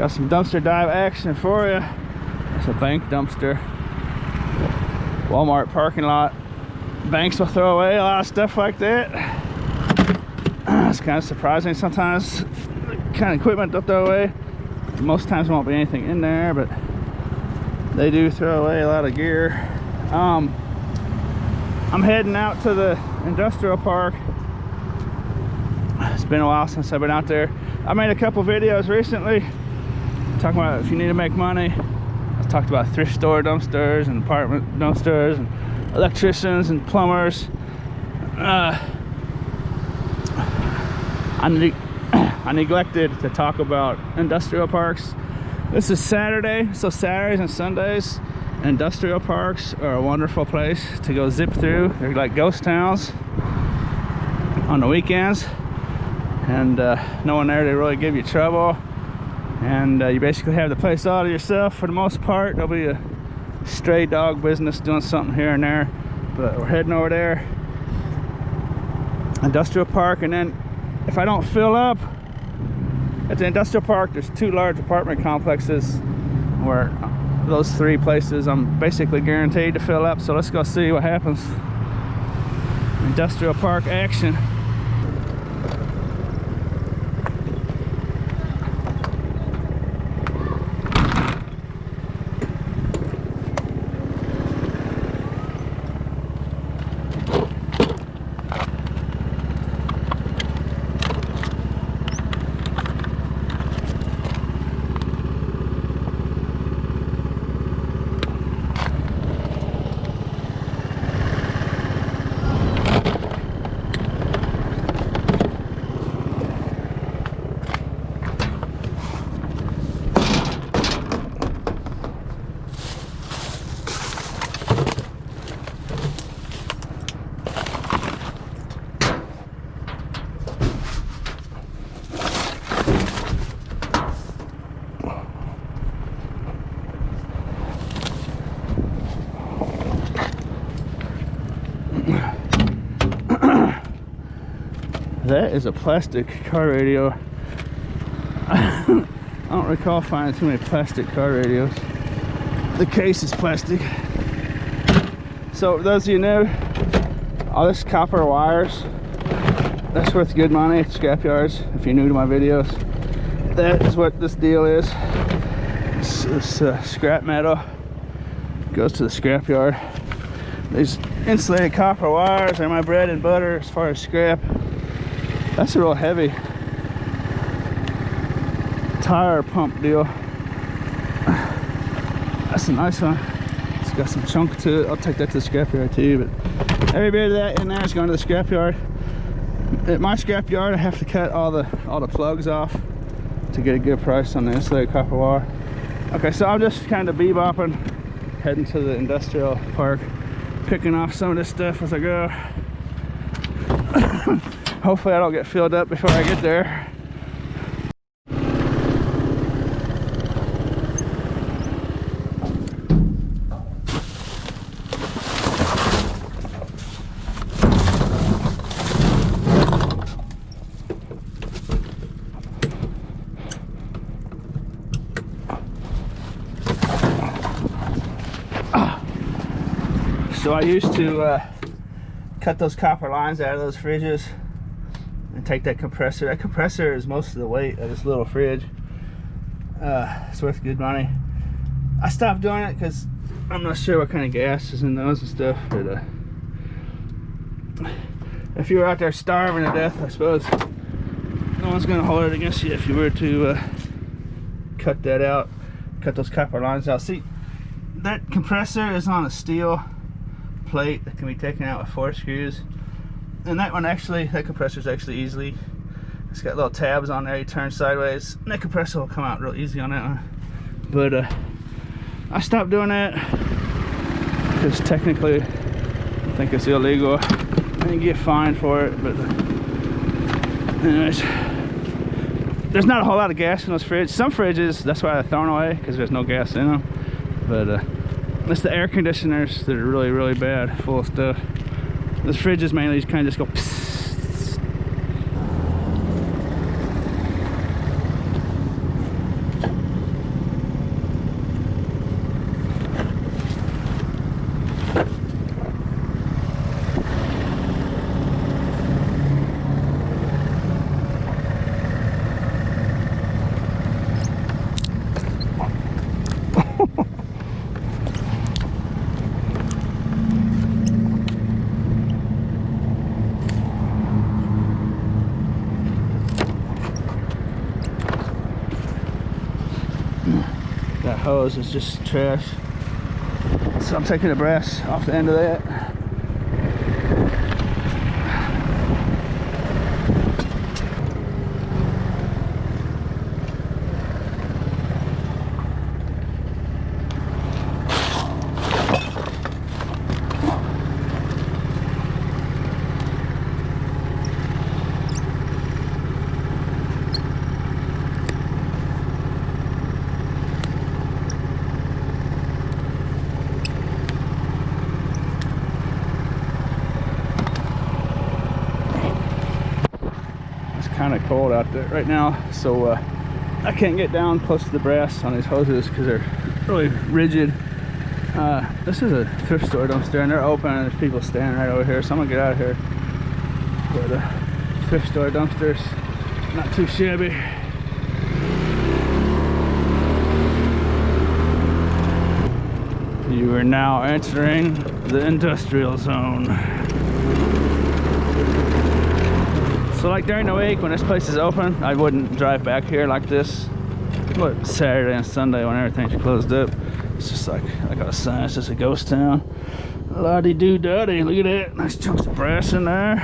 Got some dumpster dive action for you. It's a bank dumpster. Walmart parking lot. Banks will throw away a lot of stuff like that. It's kind of surprising sometimes. The kind of equipment they'll throw away. Most times there won't be anything in there, but they do throw away a lot of gear. I'm heading out to the industrial park. It's been a while since I've been out there. I made a couple videos recently talking about if you need to make money. I talked about thrift store dumpsters and apartment dumpsters and electricians and plumbers. I neglected to talk about industrial parks. This is Saturday, so Saturdays and Sundays, industrial parks are a wonderful place to go zip through. They're like ghost towns on the weekends, and no one there to really give you trouble, and you basically have the place all to yourself for the most part. There'll be a stray dog business doing something here and there, but we're heading over there, industrial park. And then if I don't fill up at the industrial park, there's 2 large apartment complexes where those 3 places I'm basically guaranteed to fill up. So let's go see what happens. Industrial park action. That is a plastic car radio. I don't recall finding too many plastic car radios. The case is plastic. So those of you new, all this copper wires, that's worth good money at scrap yards. If you're new to my videos, that is what this deal is. This scrap metal goes to the scrap yard. These insulated copper wires are my bread and butter as far as scrap. That's a real heavy tire pump deal. That's a nice one. It's got some chunk to it. I'll take that to the scrapyard too, but every bit of that in there is going to the scrapyard. At my scrapyard, I have to cut all the plugs off to get a good price on the insulated copper wire. Okay, so I'm just kind of bebopping, heading to the industrial park, picking off some of this stuff as I go. Hopefully I don't get filled up before I get there. So I used to cut those copper lines out of those fridges and take that compressor. That compressor is most of the weight of this little fridge. It's worth good money. I stopped doing it because I'm not sure what kind of gas is in those and stuff, but if you were out there starving to death, I suppose no one's gonna hold it against you if you were to cut that out, cut those copper lines out. See, that compressor is on a steel plate that can be taken out with 4 screws, and that one actually, that compressor is actually easily, it's got little tabs on there, you turn sideways and that compressor will come out real easy on that one. But I stopped doing that because technically I think it's illegal. I didn't get fined for it, but anyways, there's not a whole lot of gas in those fridges. Some fridges, that's why they're thrown away, because there's no gas in them. But it's the air conditioners that are really, really bad, full of stuff. This fridges mainly just kind of just go psst. hose is just trash. So I'm taking the brass off the end of that. Kind of cold out there right now, so I can't get down close to the brass on these hoses because they're really rigid. This is a thrift store dumpster and they're open and there's people standing right over here, so I'm gonna get out of here. But thrift store dumpsters, not too shabby. You are now entering the industrial zone. So like during the week when this place is open, I wouldn't drive back here like this. But Saturday and Sunday when everything's closed up, it's just like I got a sign, it's just a ghost town. La-di-doo-da-di, look at that, nice chunks of brass in there.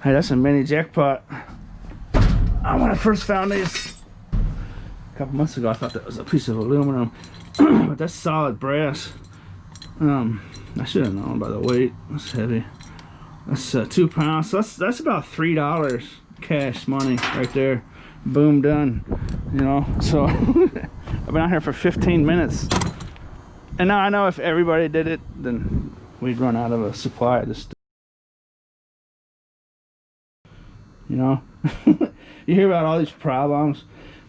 Hey, that's a mini jackpot. When I first found these a couple months ago, I thought that was a piece of aluminum, but that's solid brass. I should have known by the weight. That's heavy. That's 2 pounds. So that's about $3 cash money right there. Boom, done. You know. So I've been out here for 15 minutes, and now I know if everybody did it, then we'd run out of a supply of this stuff. You know. You hear about all these problems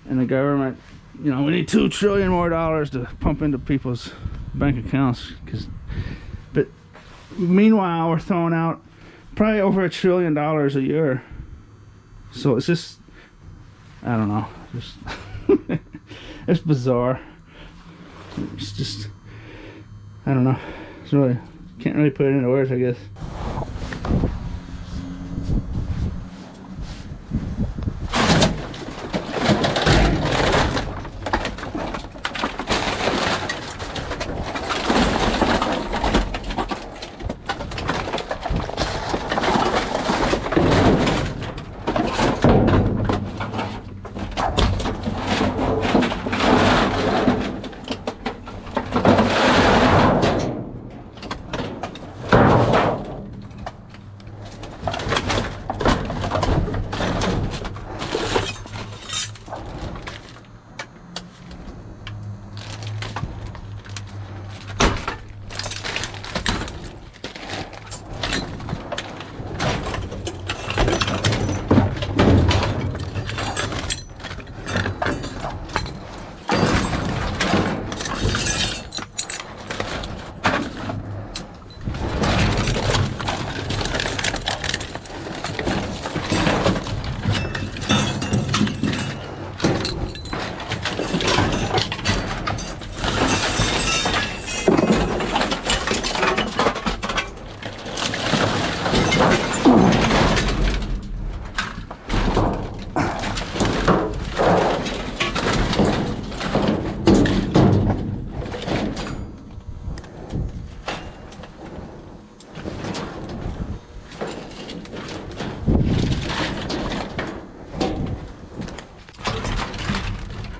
in the government, you know, we need $2 trillion more to pump into people's bank accounts, but meanwhile we're throwing out probably over $1 trillion a year. So it's just, I don't know, just it's bizarre. It's just, I don't know, it's really, can't really put it into words, I guess.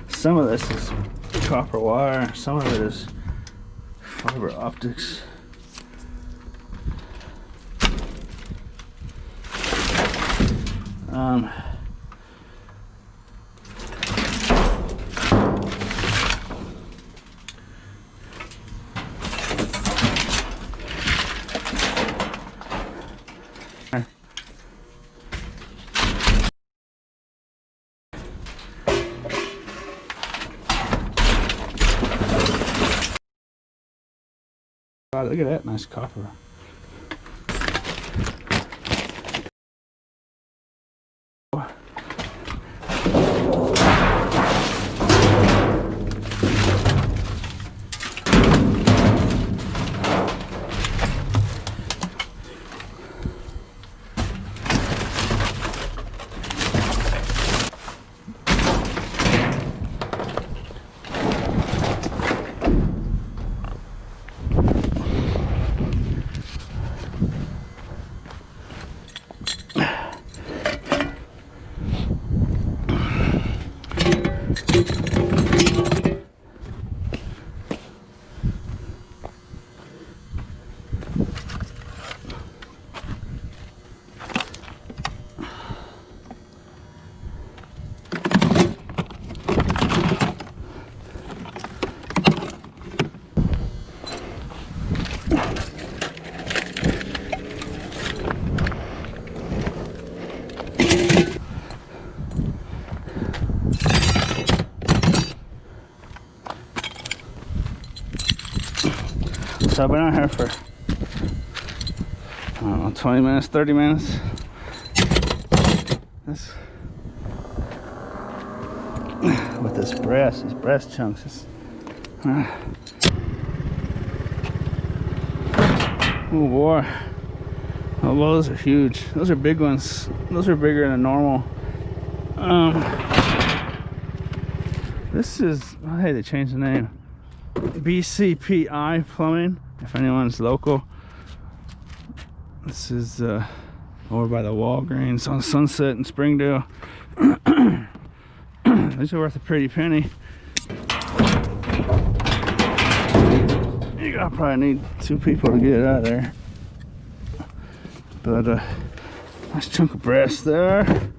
Some of this is copper wire, some of it is fiber optics. Wow, look at that nice copper. So I've been out here for, I don't know, 20 minutes, 30 minutes. This, with this breast, these breast chunks. Oh boy. Oh, well, those are huge. Those are big ones. Those are bigger than normal. This is, oh, hey, they changed the name. BCPI Plumbing, if anyone's local. This is over by the Walgreens on Sunset in Springdale. These are worth a pretty penny. I'll probably need 2 people to get it out of there. But nice chunk of breast there.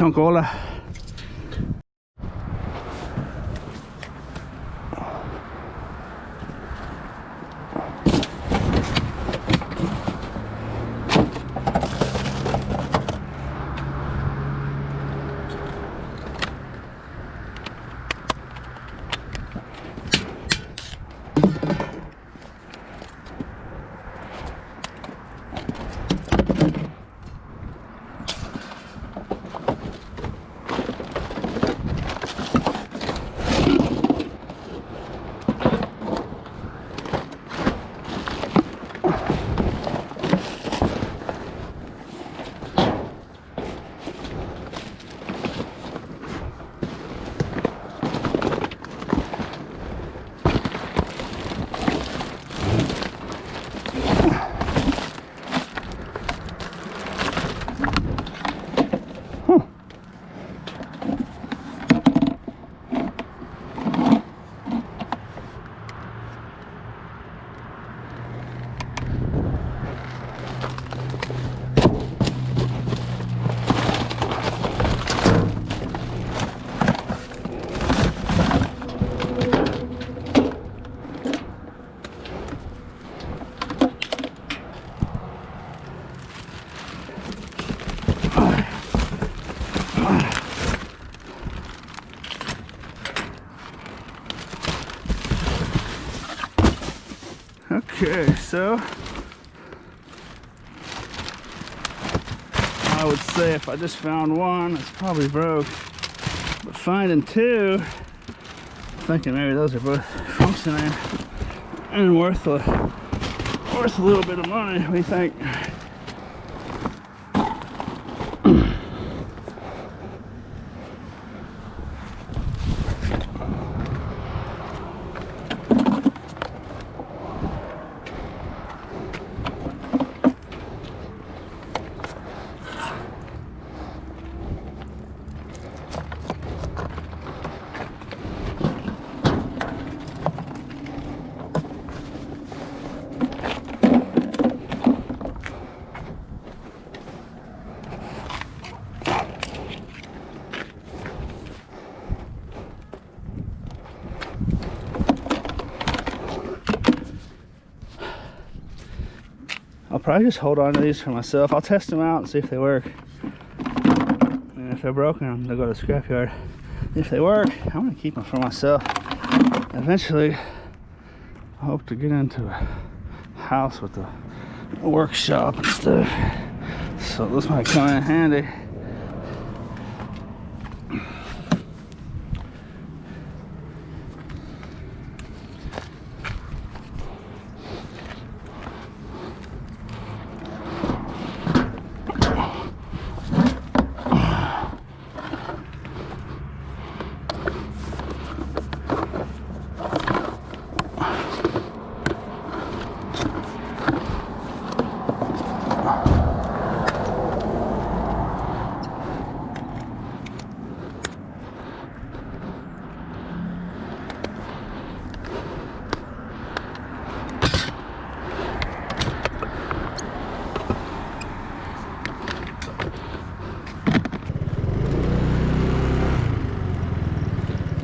Chunkola. Okay, so I would say if I just found one, it's probably broke. But finding two, I'm thinking maybe those are both functioning and worth a little bit of money. What do you think? I'll probably just hold on to these for myself. I'll test them out and see if they work. And if they're broken, they'll go to the scrapyard. If they work, I'm gonna keep them for myself. Eventually, I hope to get into a house with a workshop and stuff. So this might come in handy.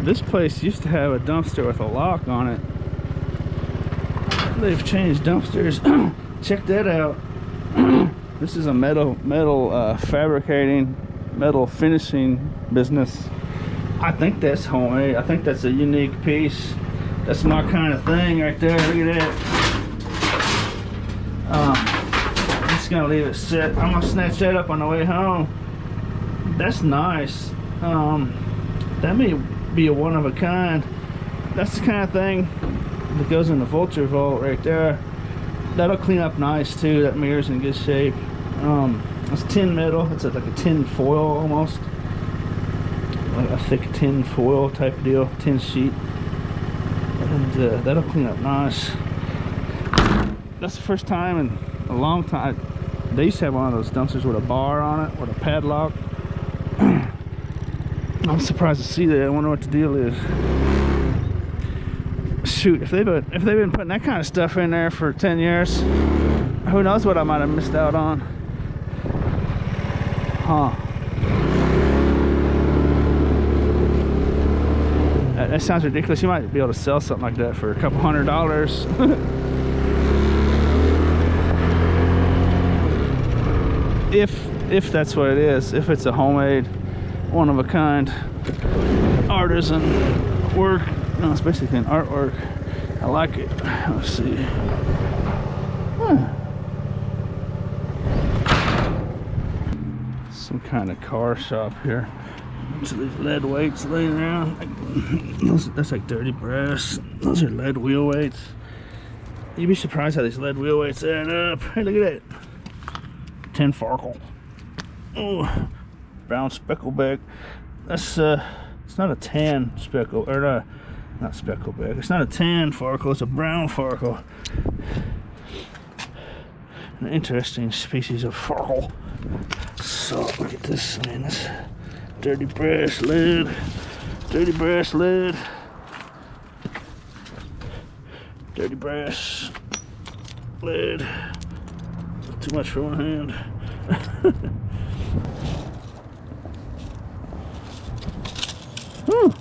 This place used to have a dumpster with a lock on it. They've changed dumpsters. Check that out. This is a metal fabricating, metal finishing business. I think that's homemade. I think that's a unique piece. That's my kind of thing right there. Look at that. I'm just gonna leave it sit. I'm gonna snatch that up on the way home. That's nice. That may be a one of a kind. That's the kind of thing that goes in the Vulture vault right there. That'll clean up nice too. That mirror's in good shape. It's tin metal. It's like a tin foil almost, like a thick tin foil type deal, tin sheet, and that'll clean up nice. That's the first time in a long time. They used to have one of those dumpsters with a bar on it, with a padlock. I'm surprised to see that. I wonder what the deal is. Shoot, if they've been putting that kind of stuff in there for 10 years, who knows what I might have missed out on. Huh. That sounds ridiculous. You might be able to sell something like that for a couple $100s. If that's what it is. If it's a homemade, one of a kind artisan work. No, it's basically an artwork. I like it. Let's see. Some kind of car shop here. So these lead weights laying around. That's like dirty brass. Those are lead wheel weights. You'd be surprised how these lead wheel weights add up. Hey, look at that. Tin Farkle. Oh, brown speckleback. That's it's not a tan speckle, or not speckleback. It's not a tan Farkle. It's a brown Farkle. An interesting species of Farkle. So look at this. I mean, this dirty brass lead. Dirty brass lead. Dirty brass lead. Too much for one hand. Whew.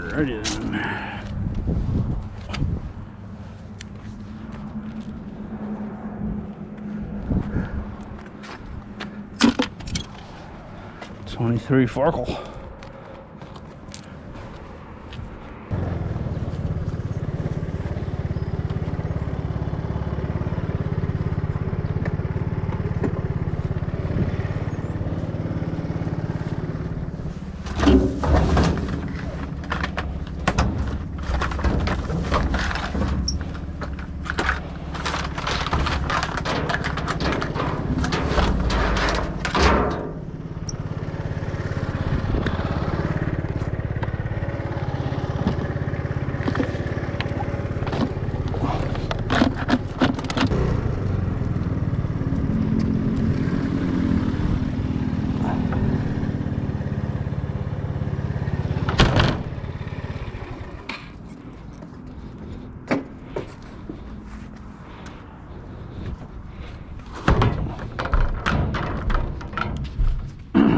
Alrighty then. .23 Farkle.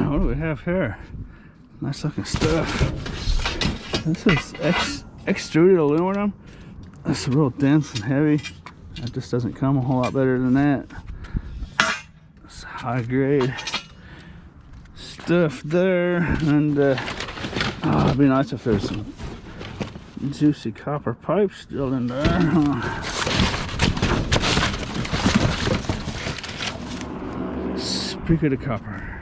What do we have here? Nice looking stuff. This is extruded aluminum. It's real dense and heavy. That just doesn't come a whole lot better than that. It's high grade stuff there. And oh, it'd be nice if there's some juicy copper pipe still in there. Speaking of copper.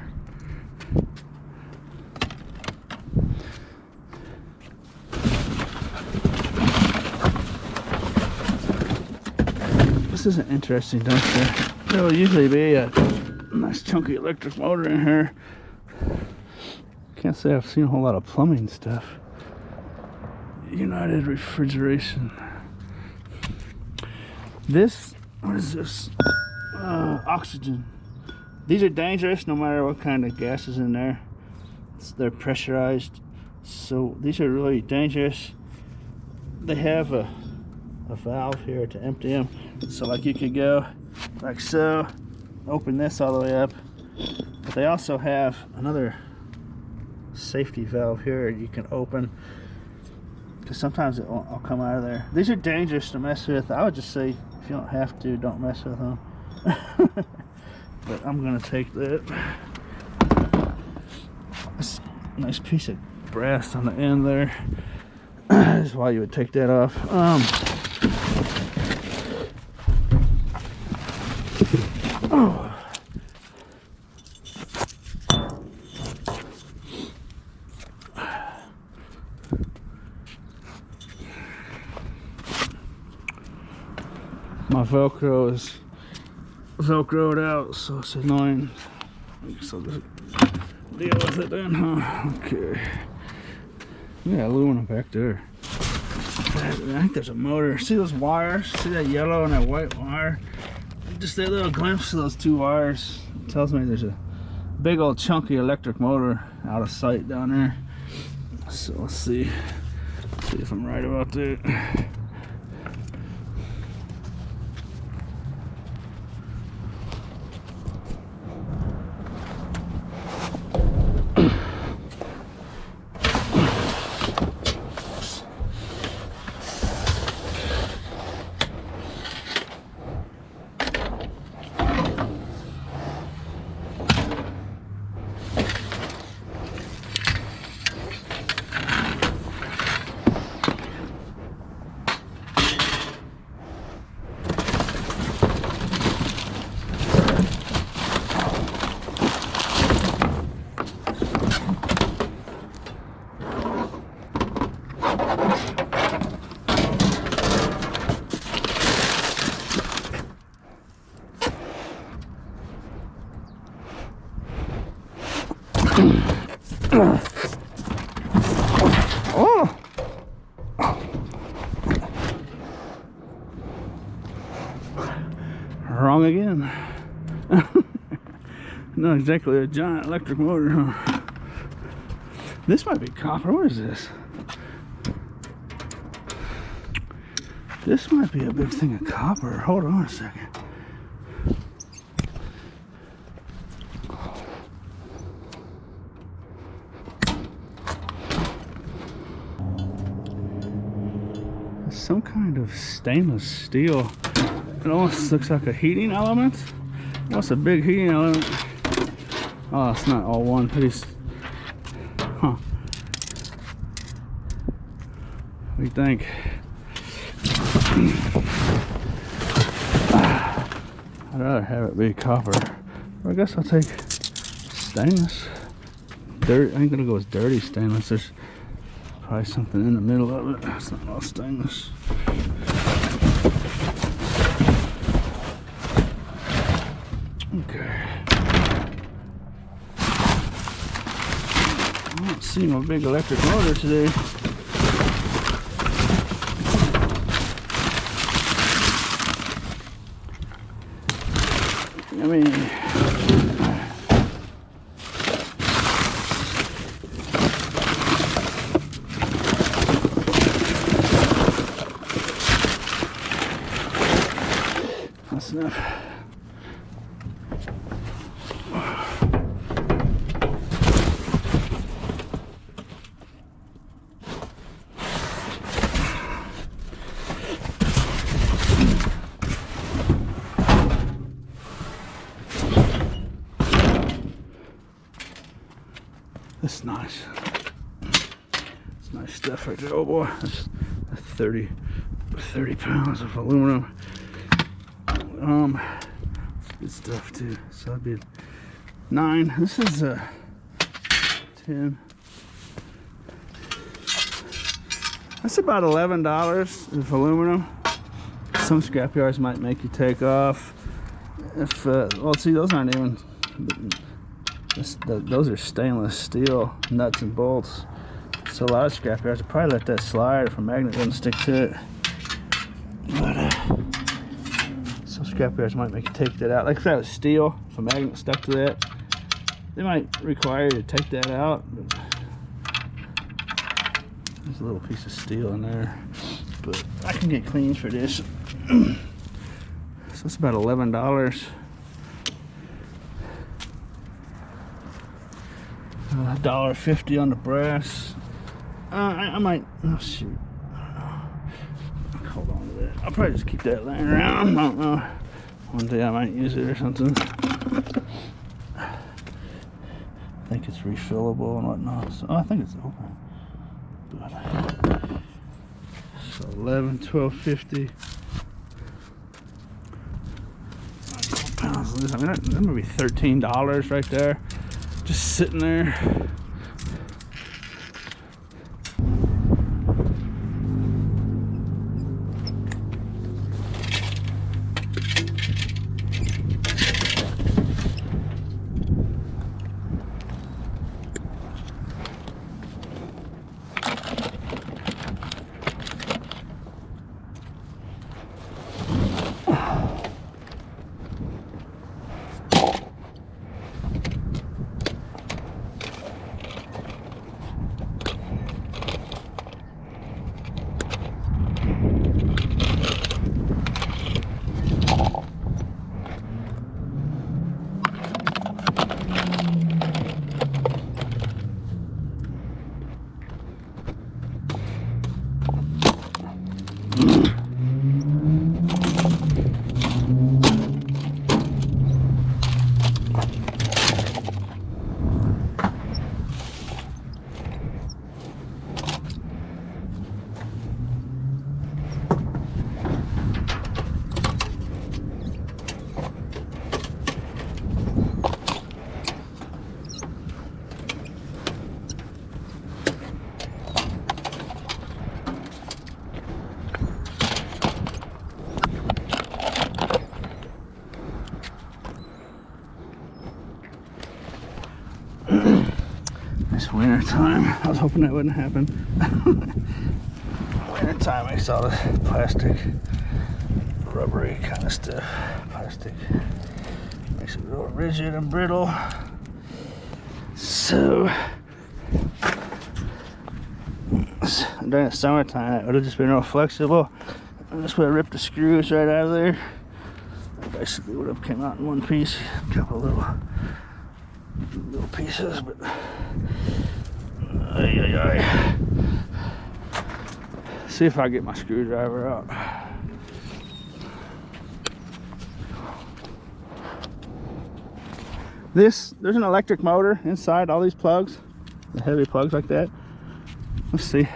This is an interesting dumpster. There will usually be a nice chunky electric motor in here. Can't say I've seen a whole lot of plumbing stuff. United Refrigeration. This, what is this? Oxygen. These are dangerous no matter what kind of gas is in there. They're pressurized, so these are really dangerous. They have a valve here to empty them, so like you could go like so, open this all the way up, but they also have another safety valve here you can open, because sometimes it won't all come out of there. These are dangerous to mess with. I would just say if you don't have to, don't mess with them. But I'm gonna take that. That's a nice piece of brass on the end there. That's why you would take that off. Oh. My Velcro is Velcroed out, so it's annoying. So just deal with it then, huh? Okay. Yeah, aluminum back there. I think there's a motor. See those wires? See that yellow and that white wire? Just that little glimpse of those two wires tells me there's a big old chunky electric motor out of sight down there. So let's see if I'm right about that. Oh! Wrong again. Not exactly a giant electric motor, huh? This might be copper. What is this? This might be a big thing of copper. Hold on a second. some kind of stainless steel. It almost looks like a heating element. What's a big heating element? Oh, it's not all one piece. Huh. What do you think? I'd rather have it be copper. Or I guess I'll take stainless. Dirt. I'm gonna go with dirty stainless. There's probably something in the middle of it. It's not all stainless. Okay. I don't see my big electric motor today. I mean, that's enough. That's nice. That's nice stuff right there. Oh boy, that's 30 pounds of aluminum. It's good stuff too. So that'd be 9. This is a 10. That's about $11 of aluminum. Some scrapyards might make you take off. If well, see, those aren't even. Those are stainless steel nuts and bolts. So a lot of scrapyards will probably let that slide if a magnet doesn't stick to it. But some scrapyards might make you take that out. Like if that was steel, if a magnet stuck to that, they might require you to take that out. But there's a little piece of steel in there. But I can get cleans for this. So it's about $11. $1.50 on the brass. I might. Oh shoot! I don't know. Hold on to that. I'll probably just keep that laying around. I don't know. One day I might use it or something. I think it's refillable and whatnot. So I think it's open. But, so 11, 12.50. Pounds. I mean, that would be $13 right there. Just sitting there. It's winter time. I was hoping that wouldn't happen. Winter time makes all this plastic, rubbery kind of stuff. Plastic makes it real rigid and brittle. So during the summertime, it would have just been real flexible. I just would have ripped the screws right out of there. It basically would have came out in one piece. A couple little pieces, but See if I get my screwdriver out. There's an electric motor inside all these plugs, the heavy plugs like that. Let's see.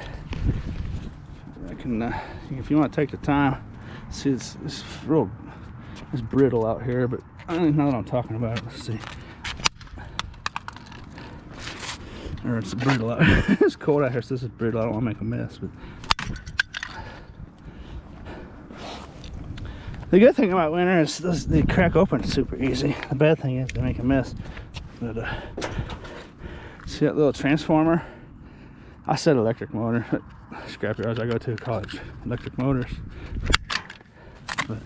I can, if you want to take the time, see it's brittle out here, but I don't even know what I'm talking about. Let's see. Or it's brittle out here. It's cold out here, so this is brittle. I don't want to make a mess, but the good thing about winter is they crack open super easy. The bad thing is they make a mess. But see that little transformer? I said electric motor. Scrapyards I go to college, electric motors. But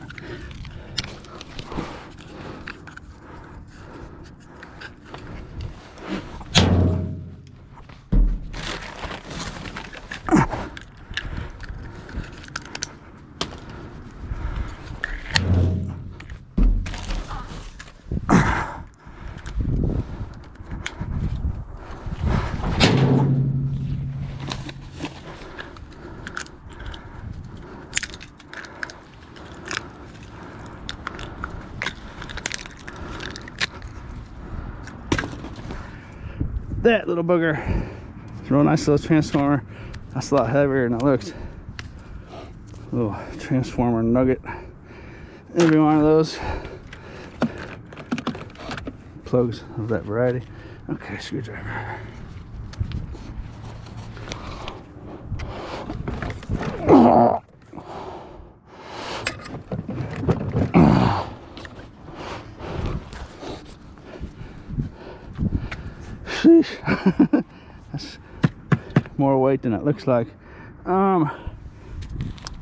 that little booger, it's a real nice little transformer. That's a lot heavier than it looks. Little transformer nugget. Every one of those plugs of that variety. Okay, screwdriver. That's more weight than it looks like.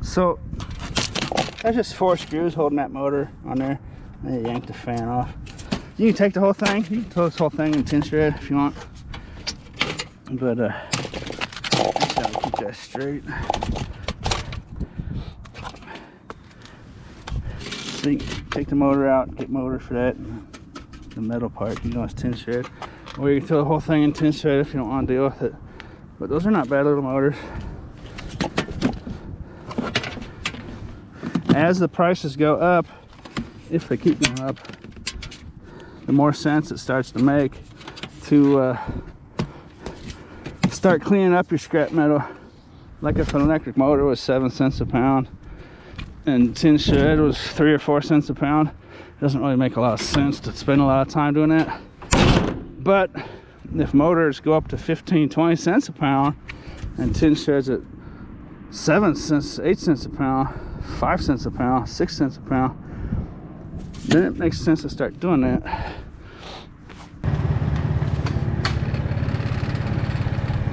So that's just 4 screws holding that motor on there. And you yank the fan off. You can take the whole thing. You can throw this whole thing in tin shred if you want. But gotta keep that straight. So you can take the motor out, get motor for that. The metal part, you know, it's tin shred. Or you can throw the whole thing in tin shred if you don't want to deal with it. But those are not bad little motors. As the prices go up, if they keep going up, the more sense it starts to make to start cleaning up your scrap metal. Like if an electric motor was 7 cents a pound and tin shred was 3 or 4 cents a pound, it doesn't really make a lot of sense to spend a lot of time doing that. But if motors go up to 15, 20 cents a pound and tin sheds at 7 cents, 8 cents a pound, 5 cents a pound, 6 cents a pound, then it makes sense to start doing that.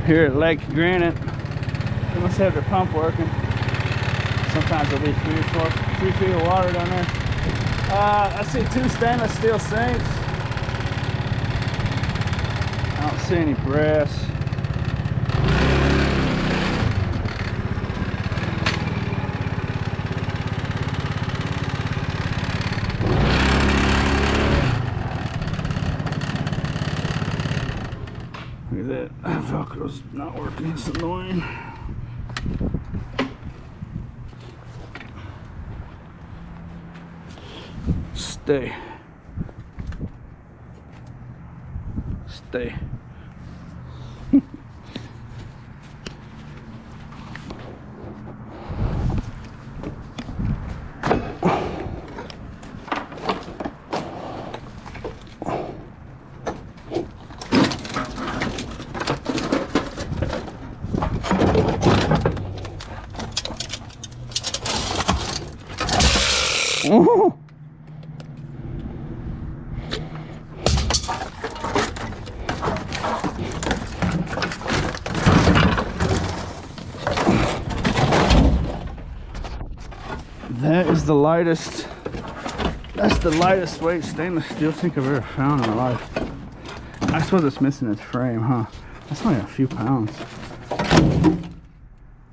Here at Lake Granite, they must have their pump working. Sometimes there'll be 3 feet of water down there. I see 2 stainless steel sinks. I don't see any brass. Look at that. Velcro's not working. It's annoying. Stay. Stay. Oh. That is the lightest, that's the lightest weight stainless steel sink I've ever found in my life. I suppose it's missing its frame, huh? That's only a few pounds.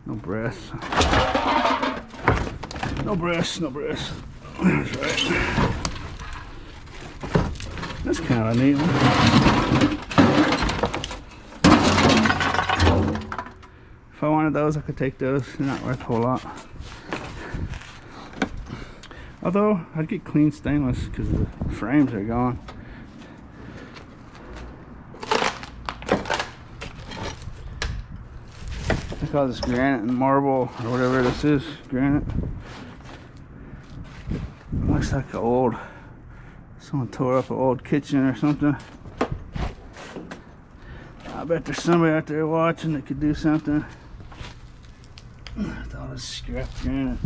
No brass. No brass, no brass. That's right. That's kind of a neat one. If I want wanted those, I could take those. They're not worth a whole lot. Although, I'd get clean stainless because the frames are gone. I call this granite and marble, or whatever this is. Granite. Looks like an old, someone tore up an old kitchen or something. I bet there's somebody out there watching that could do something. I thought it was scrap granite.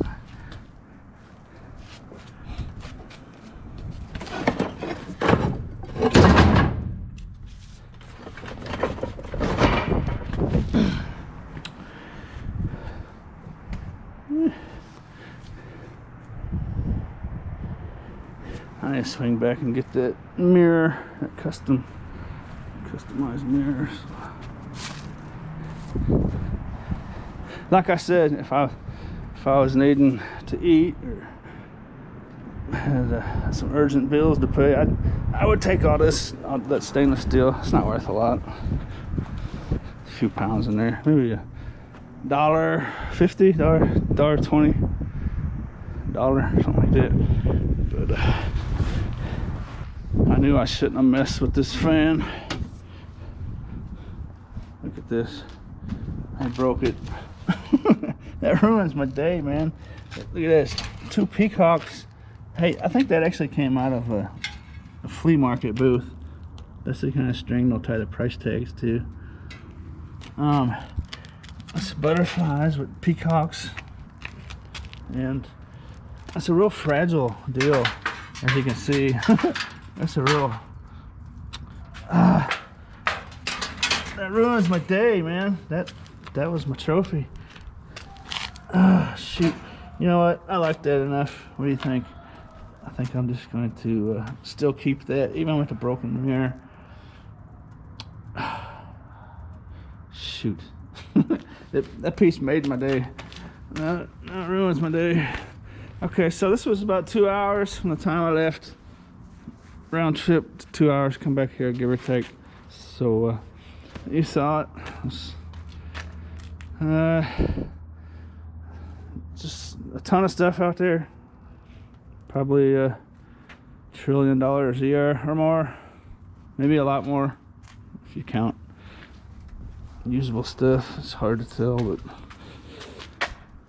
I need to swing back and get that mirror, that customized mirrors. Like I said, if I was needing to eat or had some urgent bills to pay, I would take all that stainless steel. It's not worth a lot. A few pounds in there, maybe $1.50, $1.20, something like that. But I knew I shouldn't have messed with this fan. Look at this. I broke it. That ruins my day, man. Look at this. 2 peacocks. Hey, I think that actually came out of a flea market booth. That's the kind of string they'll tie the price tags to. It's butterflies with peacocks. And it's a real fragile deal, as you can see. That's a real... that ruins my day, man. That was my trophy. Shoot. You know what? I like that enough. What do you think? I think I'm just going to still keep that, even with the broken mirror. Shoot. That piece made my day. That ruins my day. Okay, so this was about 2 hours from the time I left. Round trip, 2 hours, come back here, give or take. So, you saw it. Just a ton of stuff out there. Probably $1 trillion a year or more. Maybe a lot more if you count usable stuff. It's hard to tell, but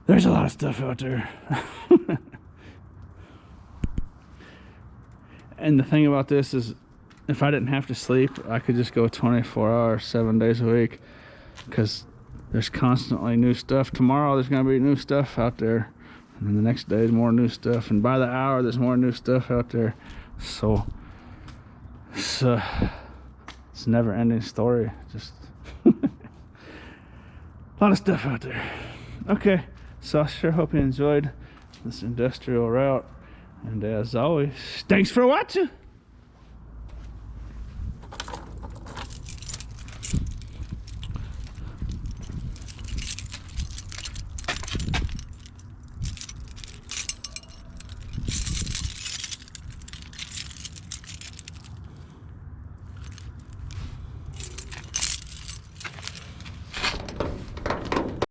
there's a lot of stuff out there. And the thing about this is, if I didn't have to sleep, I could just go 24 hours, 7 days a week, because there's constantly new stuff. Tomorrow there's going to be new stuff out there, and then the next day is more new stuff, and by the hour there's more new stuff out there. So it's a never-ending story. Just a lot of stuff out there. Okay, so I sure hope you enjoyed this industrial route, and as always, thanks for watching.